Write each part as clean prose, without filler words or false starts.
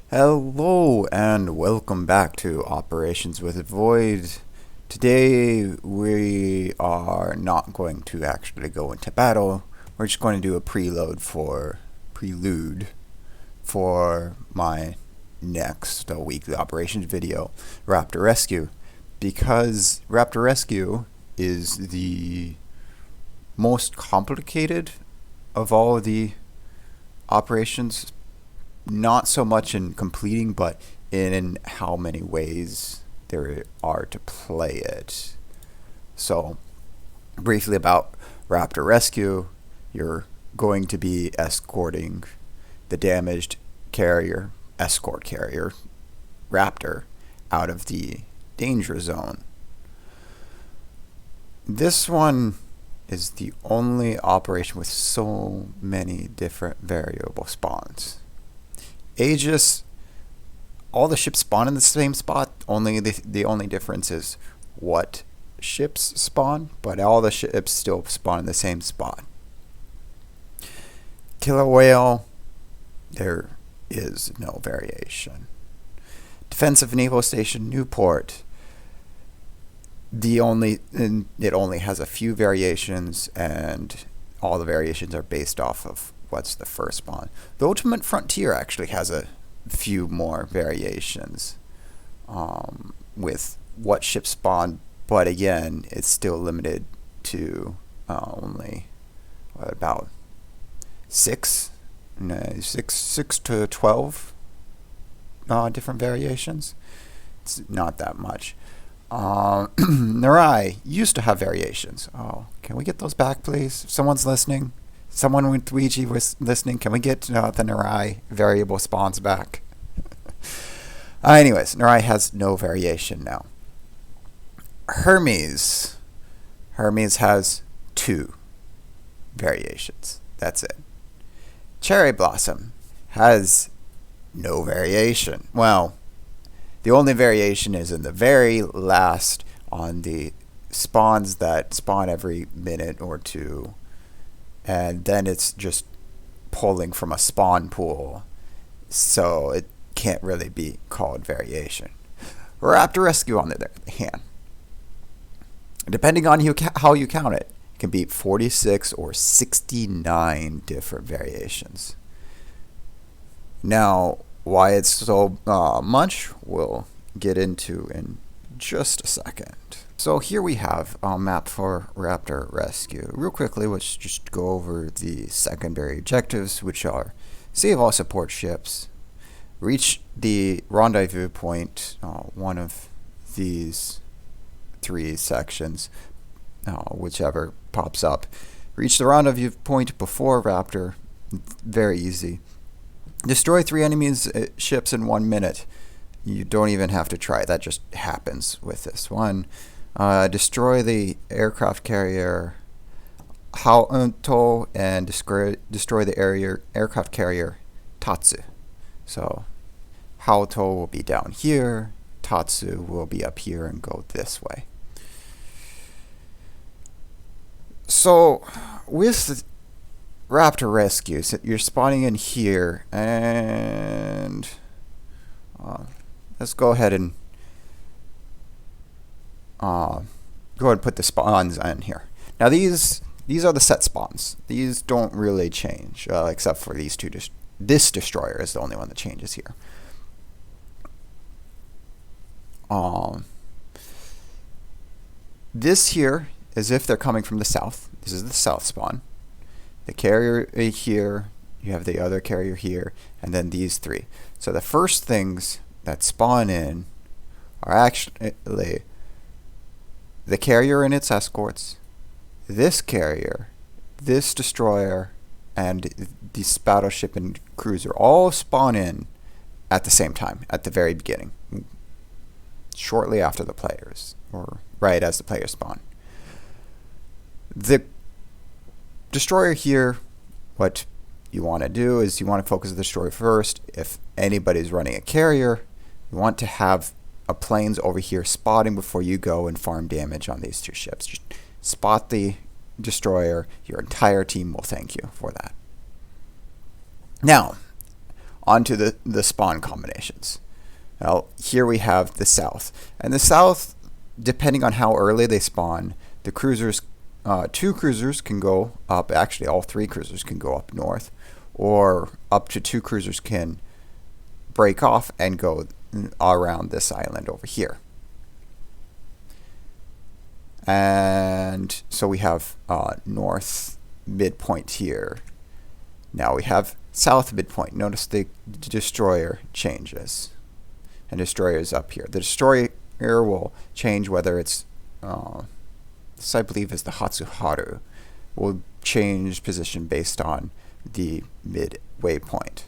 Hello and welcome back to Operations with Void. Today we are not going to actually go into battle. We're just going to do a prelude for my next weekly operations video, Raptor Rescue, because Raptor Rescue is the most complicated of all of the operations, not so much in completing, but in how many ways there are to play it. So, briefly about Raptor Rescue, you're going to be escorting the damaged escort carrier, Raptor, out of the danger zone. This one is the only operation with so many different variable spawns. Aegis, all the ships spawn in the same spot, only the only difference is what ships spawn, but all the ships still spawn in the same spot. Killer Whale, there is no variation. Defensive Naval Station Newport, it only has a few variations, and all the variations are based off of what's the first spawn. The Ultimate Frontier actually has a few more variations with what ship spawn, but again, it's still limited to only about 6 to 12 different variations. It's not that much. Narai used to have variations. Oh, can we get those back, please? If someone's listening, someone with Ouija was listening, can we get the Narai variable spawns back? Anyways, Narai has no variation now. Hermes has 2 variations. That's it. Cherry Blossom has no variation. Well, the only variation is in the very last on the spawns that spawn every minute or two, and then it's just pulling from a spawn pool, so it can't really be called variation. Raptor Rescue, on the other hand, depending on how you count it, can be 46 or 69 different variations. Now, why it's so much, we'll get into in just a second. So here we have a map for Raptor Rescue. Real quickly, let's just go over the secondary objectives, which are save all support ships, reach the rendezvous point, one of these 3 sections, whichever pops up. Reach the rendezvous point before Raptor, very easy. Destroy 3 enemies' ships in 1 minute. You don't even have to try, that just happens with this one. Destroy the aircraft carrier Haoto and destroy the aircraft carrier Tatsu. So Haoto will be down here, Tatsu will be up here and go this way. So with Raptor Rescue, so you're spawning in here, and let's go ahead and put the spawns in here. Now these are the set spawns. These don't really change, except for these 2. This destroyer is the only one that changes here. This here is if they're coming from the south. This is the south spawn. The carrier here, you have the other carrier here, and then these 3. So the first things that spawn in are actually the carrier and its escorts, this carrier, this destroyer, and this battleship and cruiser all spawn in at the same time, at the very beginning, shortly after the players, or right as the players spawn. The destroyer here, what you want to do is you want to focus the destroyer first. If anybody's running a carrier, you want to have a planes over here spotting before you go and farm damage on these 2 ships. Just spot the destroyer. Your entire team will thank you for that. Now, onto the spawn combinations. Now, here we have the south. And the south, depending on how early they spawn, the cruisers, 2 cruisers can go up. Actually, all 3 cruisers can go up north. Or up to 2 cruisers can break off and go around this island over here. And so we have north midpoint here. Now we have south midpoint. Notice the destroyer changes. And destroyer is up here. The destroyer will change whether it's, this I believe is the Hatsuharu, will change position based on the midway point.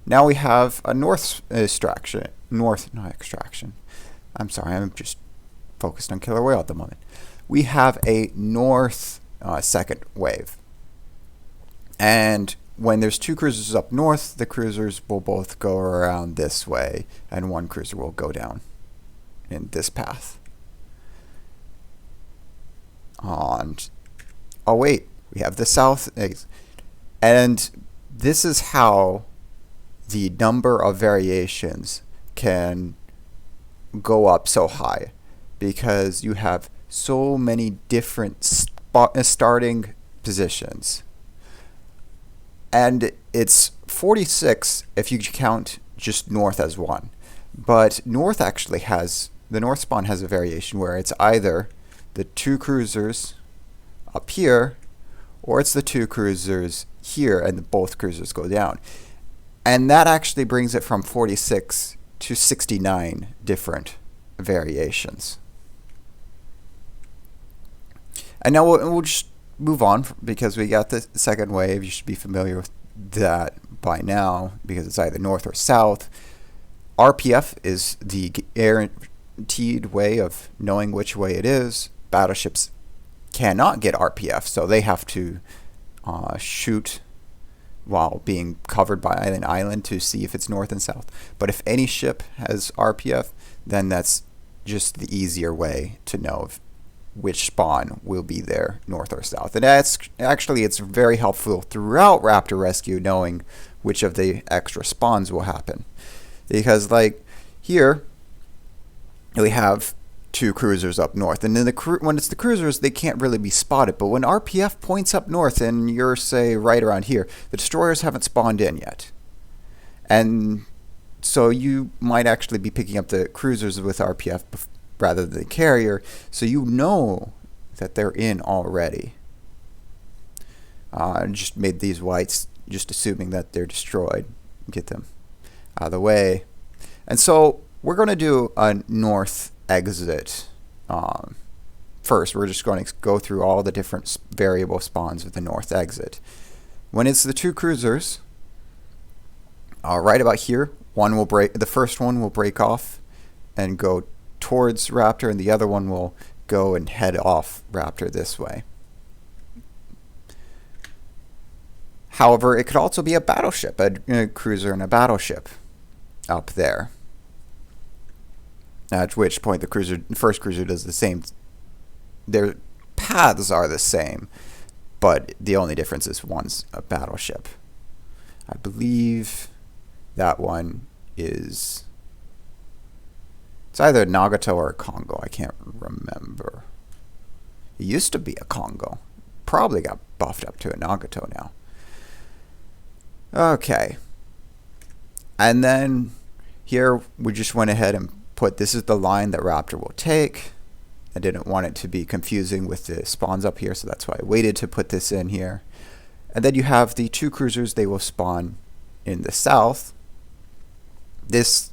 Now we have a north extraction. I'm sorry, I'm just focused on killer whale at the moment. We have a north second wave. And when there's 2 cruisers up north, the cruisers will both go around this way, and 1 cruiser will go down in this path. And, oh wait, we have the south. And this is how the number of variations can go up so high, because you have so many different starting positions. And it's 46 if you count just north as 1. But north actually has, the north spawn has a variation where it's either the 2 cruisers up here, or it's the 2 cruisers here, and both cruisers go down. And that actually brings it from 46 to 69 different variations. And now we'll just move on, because we got the second wave. You should be familiar with that by now, because it's either north or south. RPF is the guaranteed way of knowing which way it is. Battleships cannot get RPF, so they have to shoot while being covered by an island to see if it's north and south. But if any ship has RPF, then that's just the easier way to know if which spawn will be there, north or south. And that's actually, it's very helpful throughout Raptor Rescue knowing which of the extra spawns will happen. Because like here, we have 2 cruisers up north, and then when it's the cruisers, they can't really be spotted. But when RPF points up north and you're, say, right around here, the destroyers haven't spawned in yet. And so you might actually be picking up the cruisers with RPF rather than the carrier, so you know that they're in already. I just made these whites, just assuming that they're destroyed. Get them out of the way. And so we're going to do a north exit first. We're just going to go through all the different variable spawns with the north exit. When it's the 2 cruisers, right about here, the first one will break off and go towards Raptor, and the other one will go and head off Raptor this way. However, it could also be a battleship, a cruiser and a battleship up there. At which point the first cruiser does the same. Their paths are the same, but the only difference is one's a battleship. I believe that one is, it's either a Nagato or a Congo. I can't remember. It used to be a Congo. Probably got buffed up to a Nagato now. Okay. And then here we just went ahead and put, this is the line that Raptor will take. I didn't want it to be confusing with the spawns up here, so that's why I waited to put this in here. And then you have the 2 cruisers. They will spawn in the south. This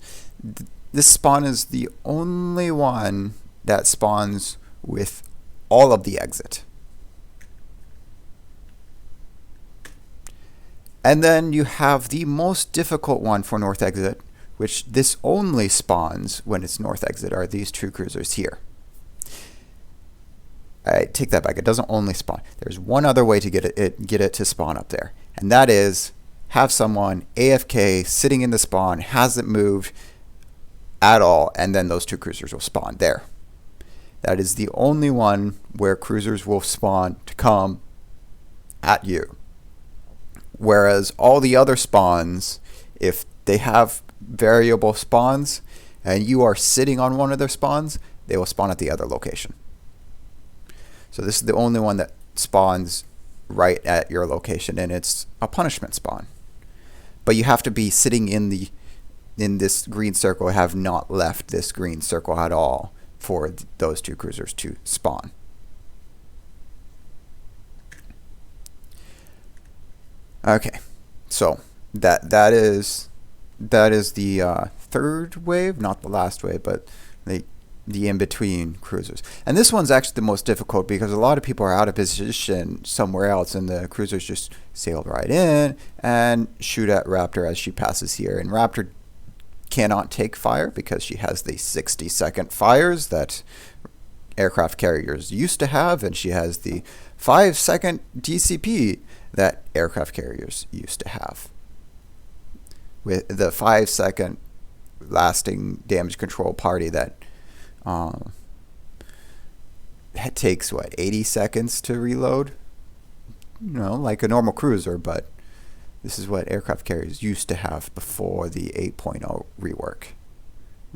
spawn is the only one that spawns with all of the exit. And then you have the most difficult one for north exit, which this only spawns when it's north exit, are these 2 cruisers here. I take that back. It doesn't only spawn. There's one other way to get it to spawn up there, and that is have someone AFK sitting in the spawn, hasn't moved at all, and then those 2 cruisers will spawn there. That is the only one where cruisers will spawn to come at you. Whereas all the other spawns, If they have variable spawns and you are sitting on one of their spawns, they will spawn at the other location. So this is the only one that spawns right at your location, and it's a punishment spawn. But you have to be sitting in this green circle, have not left this green circle at all for those two cruisers to spawn. Okay, so that is the third wave, not the last wave, but the in-between cruisers. And this one's actually the most difficult because a lot of people are out of position somewhere else, and the cruisers just sailed right in and shoot at Raptor as she passes here. And Raptor cannot take fire because she has the 60-second fires that aircraft carriers used to have, and she has the 5-second DCP that aircraft carriers used to have. With the 5-second lasting damage control party that it takes 80 seconds to reload, like a normal cruiser, but this is what aircraft carriers used to have before the 8.0 rework.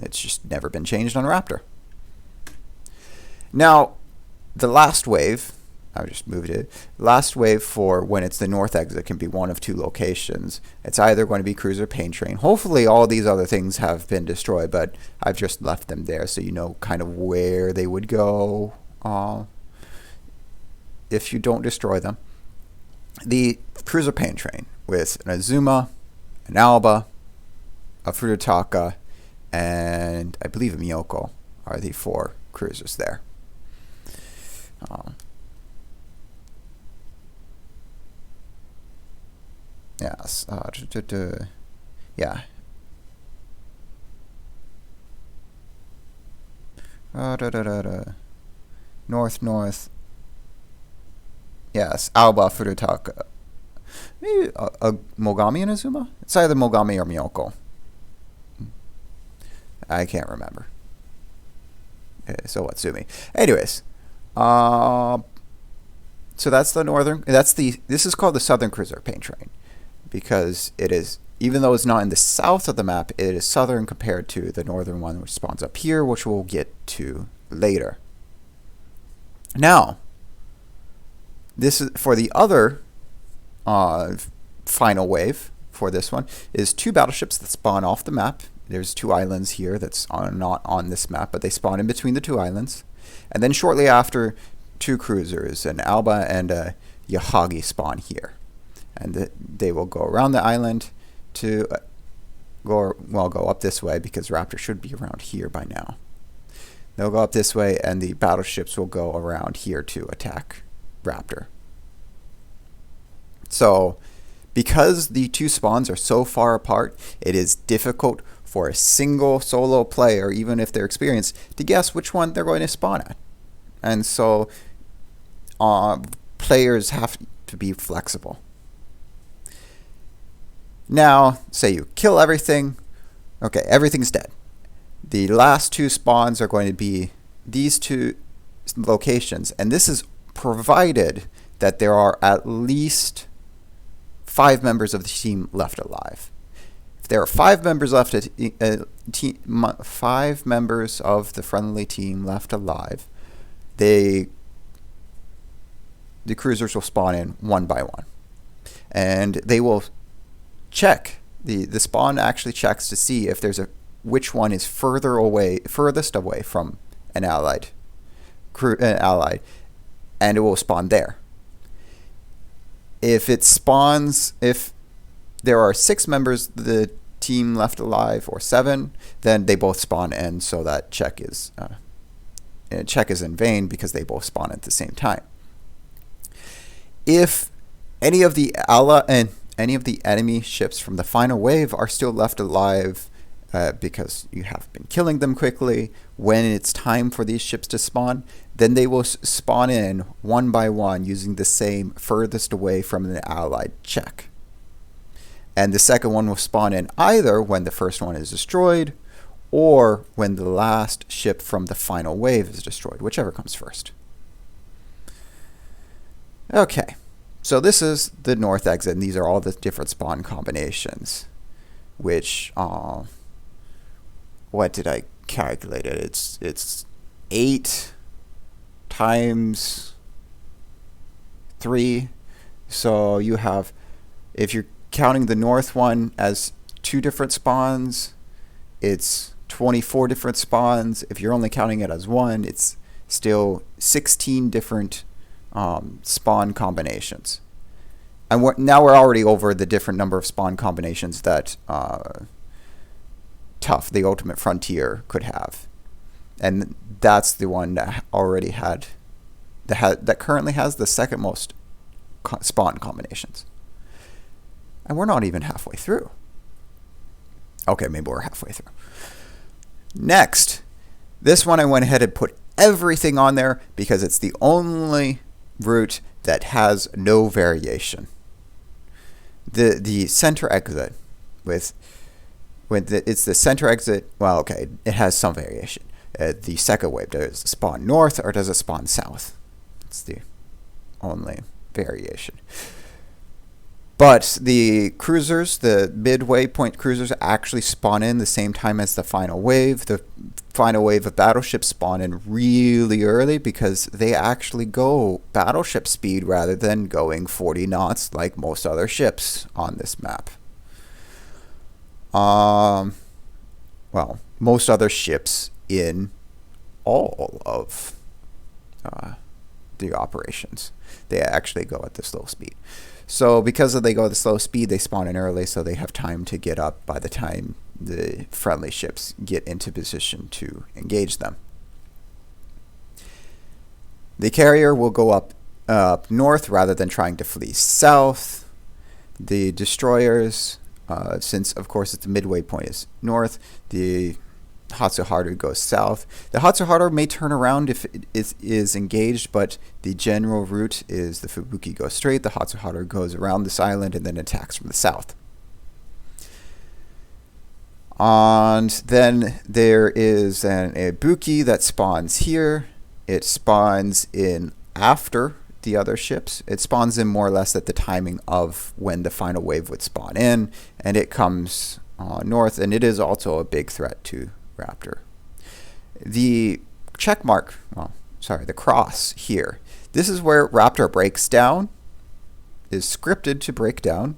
It's just never been changed on Raptor. Now, the last wave, I just moved it. Last wave for when it's the north exit can be one of two locations. It's either going to be cruiser paint train. Hopefully all these other things have been destroyed, but I've just left them there so you know kind of where they would go if you don't destroy them. The cruiser paint train with an Azuma, an Alba, a Furutaka, and I believe a Miyoko are the 4 cruisers there. Yes. Yeah. North. Yes. Alba, Furutaka. Maybe a Mogami and Azuma? It's either Mogami or Miyoko. I can't remember. Okay, so Watsumi. Anyways. So that's the northern. This is called the southern cruiser paint train, because it is, even though it's not in the south of the map, it is southern compared to the northern one, which spawns up here, which we'll get to later. Now, this is for the other final wave for this one is 2 battleships that spawn off the map. There's 2 islands here that's not on this map, but they spawn in between the 2 islands. And then shortly after, 2 cruisers, an Alba and a Yahagi spawn here. And they will go around the island to go up this way, because Raptor should be around here by now. They'll go up this way, and the battleships will go around here to attack Raptor. So, because the 2 spawns are so far apart, it is difficult for a single solo player, even if they're experienced, to guess which one they're going to spawn at. And so, players have to be flexible. Now, say you kill everything. Okay, everything's dead. The last 2 spawns are going to be these 2 locations, and this is provided that there are at least 5 members of the team left alive. If there are 5 members left, 5 members of the friendly team left alive, the cruisers will spawn in one by one, and they will check. The spawn actually checks to see if there's which one is furthest away from an allied, and it will spawn there. If there are 6 members of the team left alive, or 7, then they both spawn in, so that check is in vain because they both spawn at the same time. If any of the enemy ships from the final wave are still left alive, because you have been killing them quickly, when it's time for these ships to spawn, then they will spawn in one by one using the same furthest away from the allied check. And the second one will spawn in either when the first one is destroyed, or when the last ship from the final wave is destroyed, whichever comes first. Okay, so this is the north exit, and these are all the different spawn combinations. which what did I calculate it? It's 8 times 3. So you have, if you're counting the north one as 2 different spawns, it's 24 different spawns. If you're only counting it as 1, it's still 16 different spawn combinations. And now we're already over the different number of spawn combinations that Tough, the Ultimate Frontier, could have. And that's the one that already had, that currently has the second most spawn combinations. And we're not even halfway through. Okay, maybe we're halfway through. Next, this one I went ahead and put everything on there because it's the only route that has no variation. The center exit it's the center exit. Well, okay, it has some variation. The second wave, does it spawn north or does it spawn south? It's the only variation. But the cruisers, the midway point cruisers, actually spawn in the same time as the final wave. The final wave of battleships spawn in really early because they actually go battleship speed rather than going 40 knots like most other ships on this map. Well, most other ships in all of the operations, they actually go at the slow speed. So because they go at the slow speed, they spawn in early, so they have time to get up by the time the friendly ships get into position to engage them. The carrier will go up north rather than trying to flee south. The destroyers, since of course it's the midway point is north, the Hatsuharu goes south. The Hatsuharu may turn around if it is engaged, but the general route is the Fubuki goes straight, the Hatsuharu goes around this island and then attacks from the south. And then there is an Ibuki that spawns here. It spawns in after the other ships. It spawns in more or less at the timing of when the final wave would spawn in, and it comes north, and it is also a big threat to Raptor. The check mark, the cross here, this is where Raptor breaks down, is scripted to break down.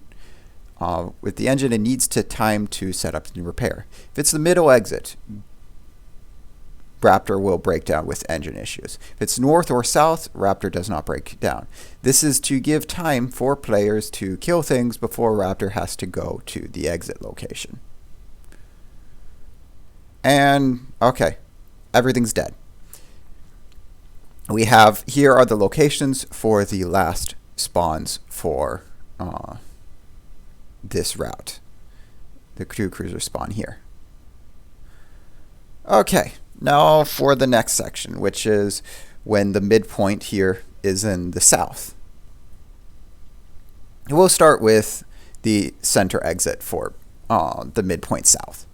With the engine, it needs time to set up and repair. If it's the middle exit, Raptor will break down with engine issues. If it's north or south, Raptor does not break down. This is to give time for players to kill things before Raptor has to go to the exit location. And, okay, everything's dead. We have, here are the locations for the last spawns for this route. The two cruisers spawn here. Okay, now for the next section, which is when the midpoint here is in the south. We'll start with the center exit for the midpoint south.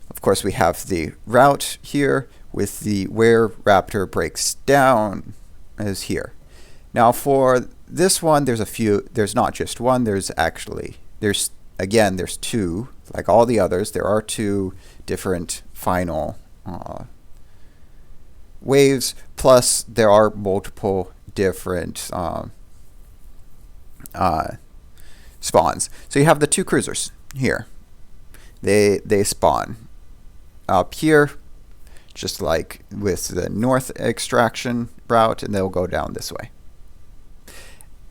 Of course, we have the route here with the where Raptor breaks down is here. Now for this one, there's not just one, there's two, like all the others, there are 2 different final waves, plus there are multiple different spawns. So you have the 2 cruisers here. They spawn up here, just like with the north extraction route, and they'll go down this way.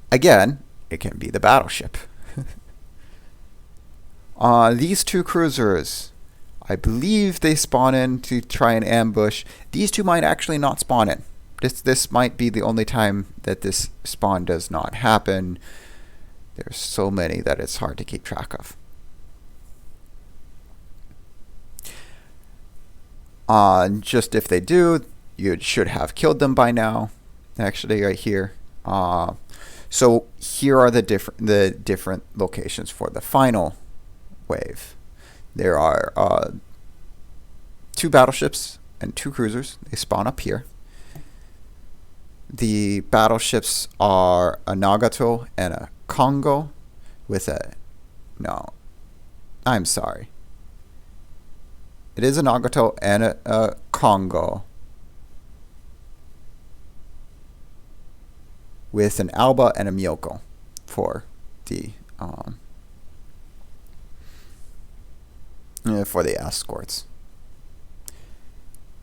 Again, it can be the battleship. These 2 cruisers, I believe they spawn in to try and ambush. These 2 might actually not spawn in. This might be the only time that this spawn does not happen. There's so many that it's hard to keep track of. Just if they do, you should have killed them by now. Actually, right here. So here are the different locations for the final wave. There are 2 battleships and 2 cruisers. They spawn up here. The battleships are a Nagato and a Kongo with a I'm sorry. It is a Nagato and a Congo with an Alba and a Miyoko for the escorts.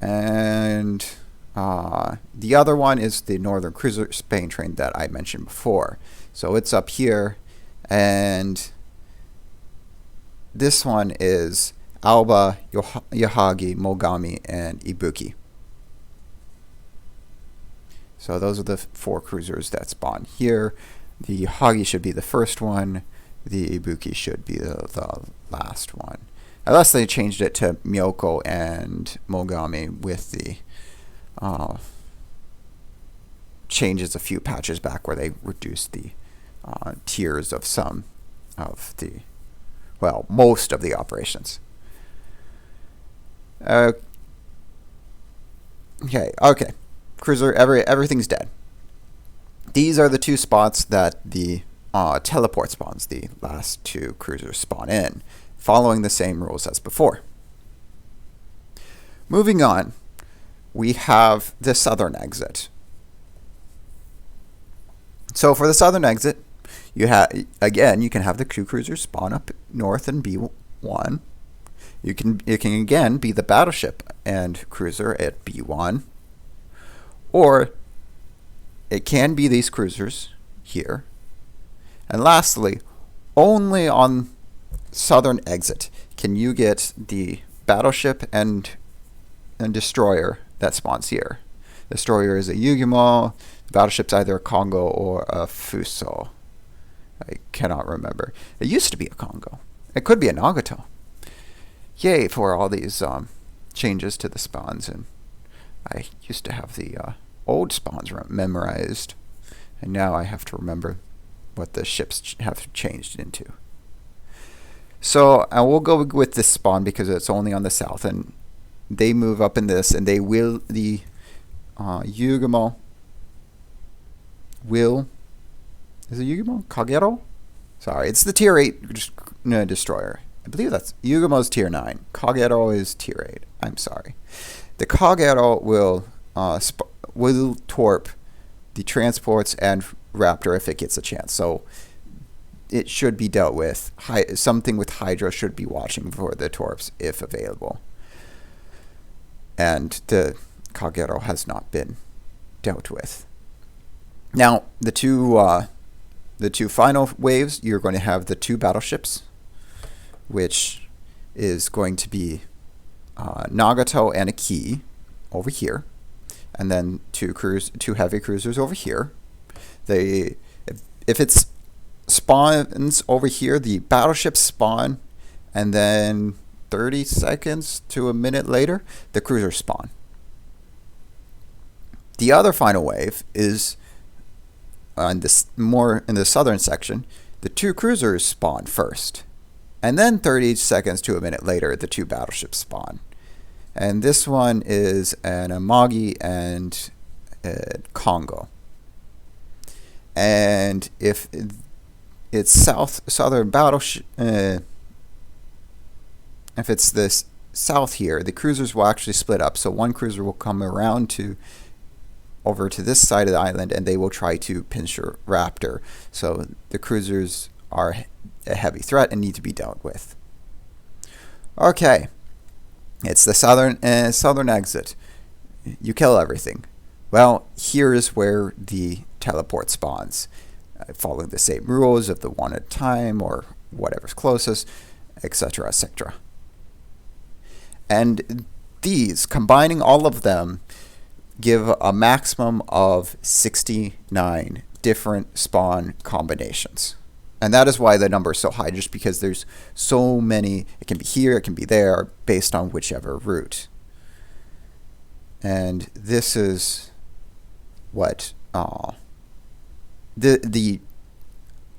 And the other one is the Northern Cruiser Spain train that I mentioned before. So it's up here, and this one is Alba, Yahagi, Mogami, and Ibuki. So those are the 4 cruisers that spawn here. The Yahagi should be the first one. The Ibuki should be the last one. Unless they changed it to Miyoko and Mogami with the changes a few patches back where they reduced the tiers of some of the, well, most of the operations. Okay. Cruiser, everything's dead. These are the 2 spots that the teleport spawns, the last 2 cruisers spawn in, following the same rules as before. Moving on, we have the southern exit. So for the southern exit, you can have the 2 cruisers spawn up north in B1. It can again be the battleship and cruiser at B1, or it can be these cruisers here. And lastly, only on southern exit can you get the battleship and destroyer that spawns here. The destroyer is a Yugimo. The battleship's either a Congo or a Fuso. I cannot remember. It used to be a Congo. It could be a Nagato. Yay for all these changes to the spawns. And I used to have the old spawns memorized, and now I have to remember what the ships have changed into. So I will go with this spawn because it's only on the south, and they move up in this, and they will, the Yugamo will, is it Yugamo? Kagero? Sorry, it's the tier 8 destroyer. I believe that's Yugamo's tier 9. Kagero is tier 8. I'm sorry. The Kagero will torp the transports and Raptor if it gets a chance. So it should be dealt with. Something with Hydra should be watching for the torps if available. And the Kagero has not been dealt with. Now, the two final waves, you're going to have the 2 battleships, which is going to be Nagato and a Key over here, and then 2 heavy cruisers over here. If it's spawns over here, the battleships spawn, and then 30 seconds to a minute later, the cruisers spawn. The other final wave is more in the southern section. The 2 cruisers spawn first, and then 30 seconds to a minute later, the 2 battleships spawn. And this one is an Amagi and a Congo. And if it's southern battleship, if it's this south here, the cruisers will actually split up. So one cruiser will come around over to this side of the island, and they will try to pinch your Raptor. So the cruisers are a heavy threat and need to be dealt with. Okay, it's the southern exit. You kill everything. Well, here is where the teleport spawns, following the same rules of the one at a time or whatever's closest, etc., etc. And these, combining all of them, give a maximum of 69 different spawn combinations. And that is why the number is so high, just because there's so many. It can be here, it can be there, based on whichever route. And this is what the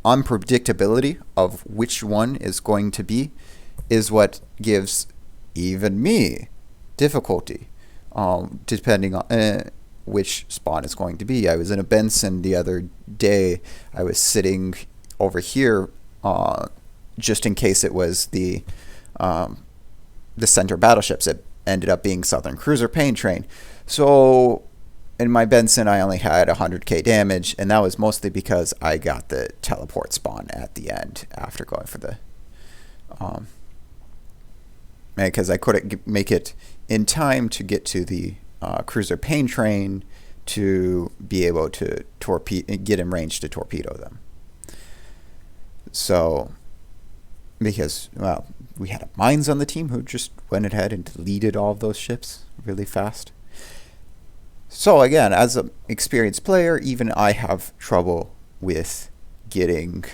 unpredictability of which one is going to be is what gives even me difficulty, depending on which spawn is going to be. I was in a Benson the other day. I was sitting over here just in case it was the center battleships. It ended up being Southern Cruiser Pain Train. So in my Benson, I only had 100k damage, and that was mostly because I got the teleport spawn at the end after going for the because I couldn't make it in time to get to the Cruiser Pain Train to be able to get in range to torpedo them. So, because, well, we had mines on the team who just went ahead and deleted all of those ships really fast. So again, as an experienced player, even I have trouble with getting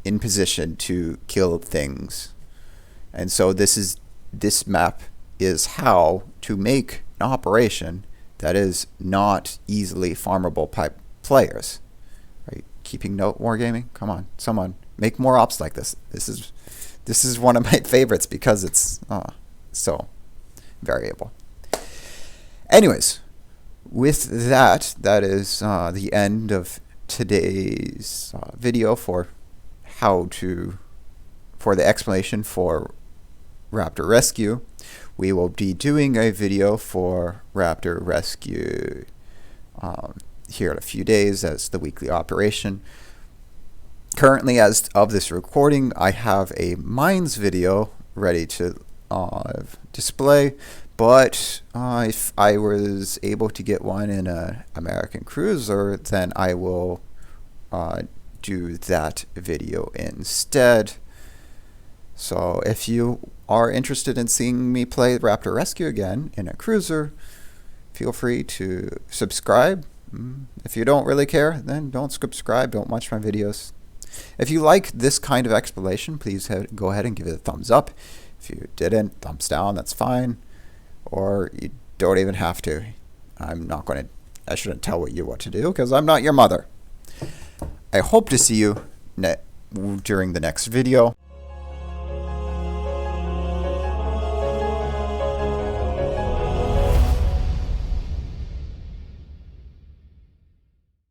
in position to kill things. And so this map is how to make an operation that is not easily farmable by players. Right? Keeping note, Wargaming. Come on, someone make more ops like this. This is one of my favorites because it's so variable. Anyways, with that is the end of today's video for the explanation for Raptor Rescue. We will be doing a video for Raptor Rescue here in a few days as the weekly operation. Currently, as of this recording, I have a mines video ready to display, but if I was able to get one in an American cruiser, then I will do that video instead. So if you are interested in seeing me play Raptor Rescue again in a cruiser, feel free to subscribe. If you don't really care, then don't subscribe, don't watch my videos. If you like this kind of explanation, please go ahead and give it a thumbs up. If you didn't, thumbs down, that's fine. Or you don't even have to. I shouldn't tell you what to do because I'm not your mother. I hope to see you during the next video.